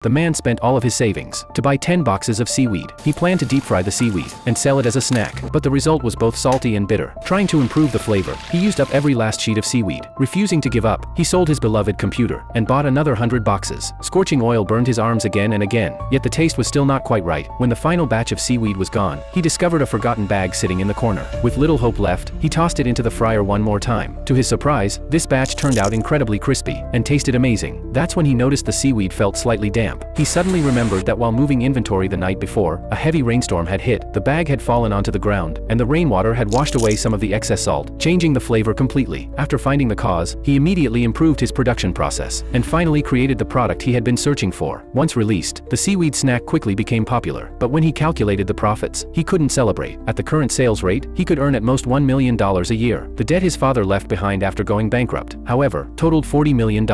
The man spent all of his savings to buy 10 boxes of seaweed. He planned to deep fry the seaweed and sell it as a snack, but the result was both salty and bitter. Trying to improve the flavor, he used up every last sheet of seaweed. Refusing to give up, he sold his beloved computer and bought another 100 boxes. Scorching oil burned his arms again and again, yet the taste was still not quite right. When the final batch of seaweed was gone, he discovered a forgotten bag sitting in the corner. With little hope left, he tossed it into the fryer one more time. To his surprise, this batch turned out incredibly crispy and tasted amazing. That's when he noticed the seaweed felt slightly damp. He suddenly remembered that while moving inventory the night before, a heavy rainstorm had hit, the bag had fallen onto the ground, and the rainwater had washed away some of the excess salt, changing the flavor completely. After finding the cause, he immediately improved his production process, and finally created the product he had been searching for. Once released, the seaweed snack quickly became popular, but when he calculated the profits, he couldn't celebrate. At the current sales rate, he could earn at most $1 million a year. The debt his father left behind after going bankrupt, however, totaled $40 million.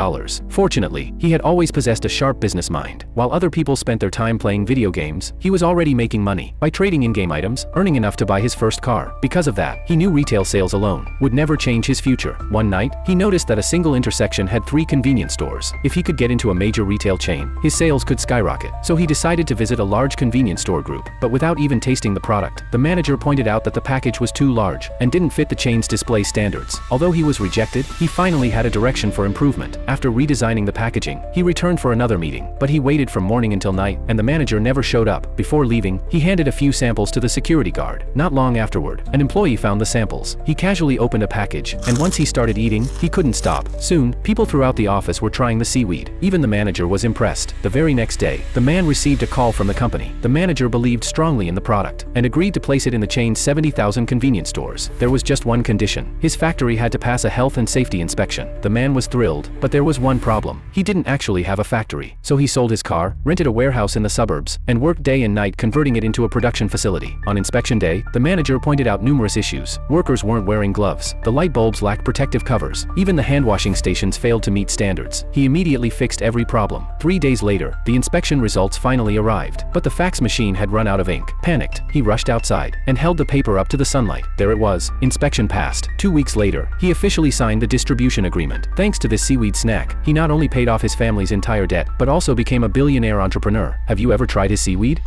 Fortunately, he had always possessed a sharp business mind. While other people spent their time playing video games, he was already making money by trading in-game items, earning enough to buy his first car. Because of that, he knew retail sales alone would never change his future. One night, he noticed that a single intersection had 3 convenience stores. If he could get into a major retail chain, his sales could skyrocket. So he decided to visit a large convenience store group, but without even tasting the product. The manager pointed out that the package was too large and didn't fit the chain's display standards. Although he was rejected, he finally had a direction for improvement. After redesigning the packaging, he returned for another meeting, but he waited from morning until night, and the manager never showed up. Before leaving, he handed a few samples to the security guard. Not long afterward, an employee found the samples. He casually opened a package, and once he started eating, he couldn't stop. Soon, people throughout the office were trying the seaweed. Even the manager was impressed. The very next day, the man received a call from the company. The manager believed strongly in the product and agreed to place it in the chain's 70,000 convenience stores. There was just one condition. His factory had to pass a health and safety inspection. The man was thrilled, but there was one problem. He didn't actually have a factory. So he sold his car, rented a warehouse in the suburbs, and worked day and night converting it into a production facility. On inspection day, the manager pointed out numerous issues. Workers weren't wearing gloves. The light bulbs lacked protective covers. Even the hand washing stations failed to meet standards. He immediately fixed every problem. 3 days later, the inspection results finally arrived, but the fax machine had run out of ink. Panicked, he rushed outside and held the paper up to the sunlight. There it was. Inspection passed. 2 weeks later, he officially signed the distribution agreement. Thanks to this seaweed snack, he not only paid off his family's entire debt, but also became a billionaire entrepreneur. Have you ever tried his seaweed?